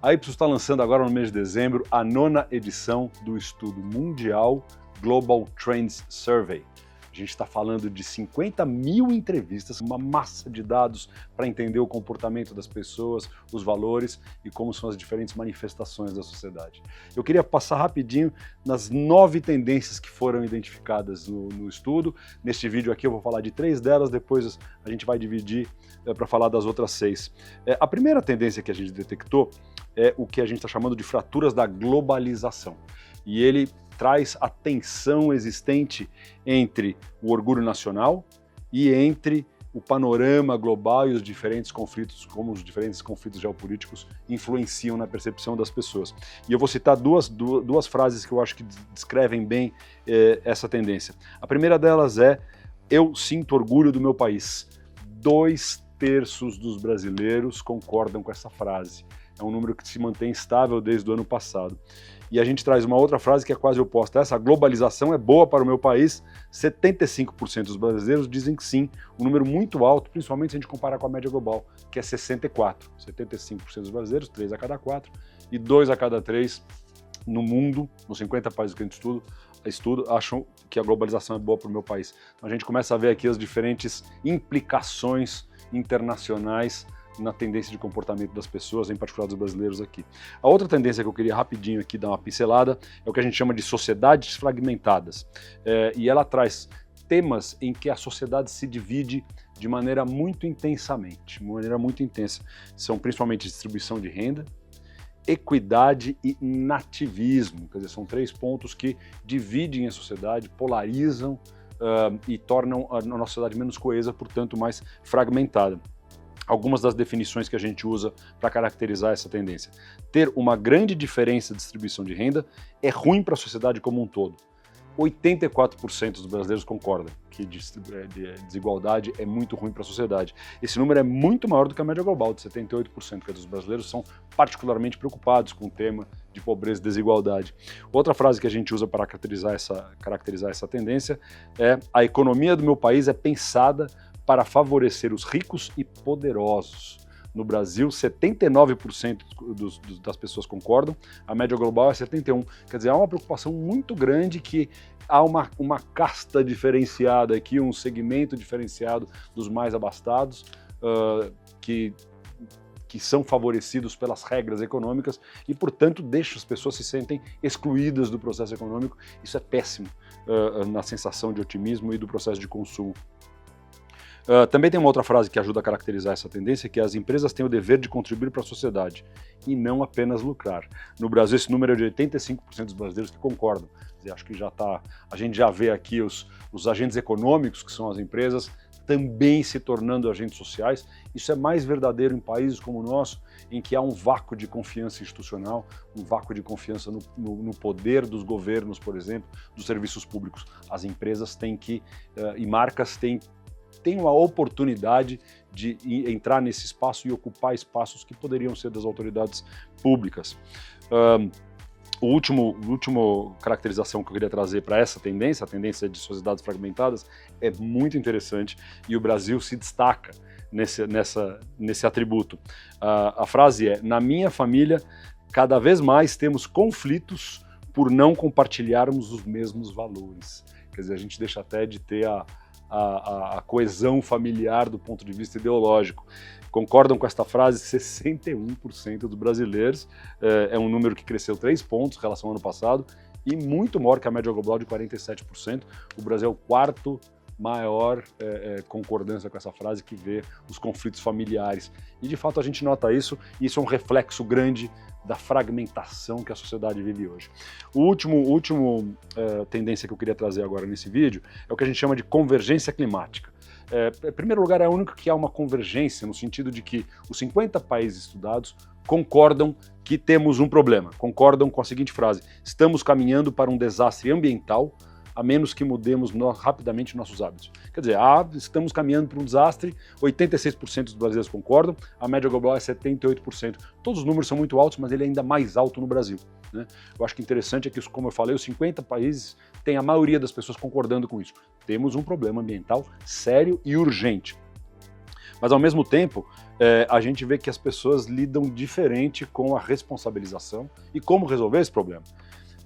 A Ipsos está lançando agora no mês de dezembro a 9ª edição do estudo mundial Global Trends Survey. A gente está falando de 50 mil entrevistas, uma massa de dados para entender o comportamento das pessoas, os valores e como são as diferentes manifestações da sociedade. Eu queria passar rapidinho nas 9 tendências que foram identificadas no estudo. Neste vídeo aqui eu vou falar de 3 delas, depois a gente vai dividir para falar das outras 6. A primeira tendência que a gente detectou é o que a gente está chamando de fraturas da globalização. E ele traz a tensão existente entre o orgulho nacional e entre o panorama global e os diferentes conflitos, como os diferentes conflitos geopolíticos influenciam na percepção das pessoas. E eu vou citar duas frases que eu acho que descrevem bem essa tendência. A primeira delas é: eu sinto orgulho do meu país. 2/3 dos brasileiros concordam com essa frase. É um número que se mantém estável desde o ano passado. E a gente traz uma outra frase que é quase oposta a essa: a globalização é boa para o meu país. 75% dos brasileiros dizem que sim, um número muito alto, principalmente se a gente comparar com a média global, que é 64%. 75% dos brasileiros, 3 a cada 4, e 2 a cada 3 no mundo, nos 50 países que a gente estuda, acham que a globalização é boa para o meu país. Então a gente começa a ver aqui as diferentes implicações internacionais na tendência de comportamento das pessoas, em particular dos brasileiros aqui. A outra tendência que eu queria rapidinho aqui dar uma pincelada é o que a gente chama de sociedades fragmentadas. E ela traz temas em que a sociedade se divide de maneira muito intensamente, de maneira muito intensa. São principalmente distribuição de renda, equidade e nativismo. Quer dizer, são 3 pontos que dividem a sociedade, polarizam e tornam a nossa sociedade menos coesa, portanto mais fragmentada. Algumas das definições que a gente usa para caracterizar essa tendência. Ter uma grande diferença de distribuição de renda é ruim para a sociedade como um todo. 84% dos brasileiros concordam que desigualdade é muito ruim para a sociedade. Esse número é muito maior do que a média global, de 78%, que os brasileiros são particularmente preocupados com o tema de pobreza e desigualdade. Outra frase que a gente usa para caracterizar essa tendência é: a economia do meu país é pensada para favorecer os ricos e poderosos. No Brasil, 79% das pessoas concordam, a média global é 71%. Quer dizer, há uma preocupação muito grande que há uma casta diferenciada aqui, um segmento diferenciado dos mais abastados, que são favorecidos pelas regras econômicas e, portanto, deixa as pessoas se sentem excluídas do processo econômico. Isso é péssimo na sensação de otimismo e do processo de consumo. Também tem uma outra frase que ajuda a caracterizar essa tendência, que é: as empresas têm o dever de contribuir para a sociedade e não apenas lucrar. No Brasil, esse número é de 85% dos brasileiros que concordam. Quer dizer, acho que a gente já vê aqui os agentes econômicos, que são as empresas, também se tornando agentes sociais. Isso é mais verdadeiro em países como o nosso, em que há um vácuo de confiança institucional, um vácuo de confiança no poder dos governos, por exemplo, dos serviços públicos. As empresas e marcas têm uma oportunidade de entrar nesse espaço e ocupar espaços que poderiam ser das autoridades públicas. A última caracterização que eu queria trazer para essa tendência, a tendência de sociedades fragmentadas, é muito interessante e o Brasil se destaca nesse atributo. A frase é: na minha família, cada vez mais temos conflitos por não compartilharmos os mesmos valores. Quer dizer, a gente deixa até de ter a coesão familiar do ponto de vista ideológico. Concordam com esta frase 61% dos brasileiros, é um número que cresceu 3 pontos em relação ao ano passado e muito maior que a média global de 47%. O Brasil é o 4º maior concordância com essa frase, que vê os conflitos familiares. E de fato a gente nota isso, e isso é um reflexo grande da fragmentação que a sociedade vive hoje. O último tendência que eu queria trazer agora nesse vídeo é o que a gente chama de convergência climática. Em primeiro lugar, é o único que há uma convergência, no sentido de que os 50 países estudados concordam que temos um problema, concordam com a seguinte frase: estamos caminhando para um desastre ambiental, a menos que mudemos rapidamente nossos hábitos. Quer dizer, estamos caminhando para um desastre, 86% dos brasileiros concordam, a média global é 78%. Todos os números são muito altos, mas ele é ainda mais alto no Brasil, né? Eu acho que interessante é que, como eu falei, os 50 países têm a maioria das pessoas concordando com isso. Temos um problema ambiental sério e urgente. Mas ao mesmo tempo, a gente vê que as pessoas lidam diferente com a responsabilização e como resolver esse problema.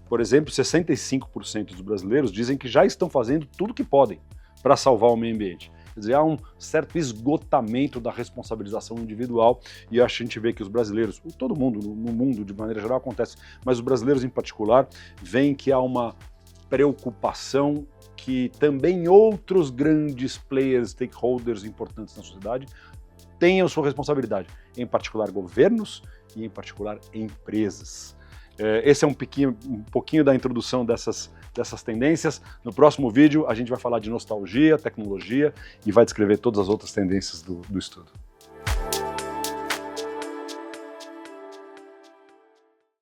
Por exemplo, 65% dos brasileiros dizem que já estão fazendo tudo o que podem para salvar o meio ambiente. Quer dizer, há um certo esgotamento da responsabilização individual e a gente vê que os brasileiros, todo mundo no mundo de maneira geral acontece, mas os brasileiros em particular, veem que há uma preocupação que também outros grandes players, stakeholders importantes na sociedade tenham sua responsabilidade, em particular governos e em particular empresas. Esse é um pouquinho da introdução dessas tendências. No próximo vídeo a gente vai falar de nostalgia, tecnologia e vai descrever todas as outras tendências do estudo.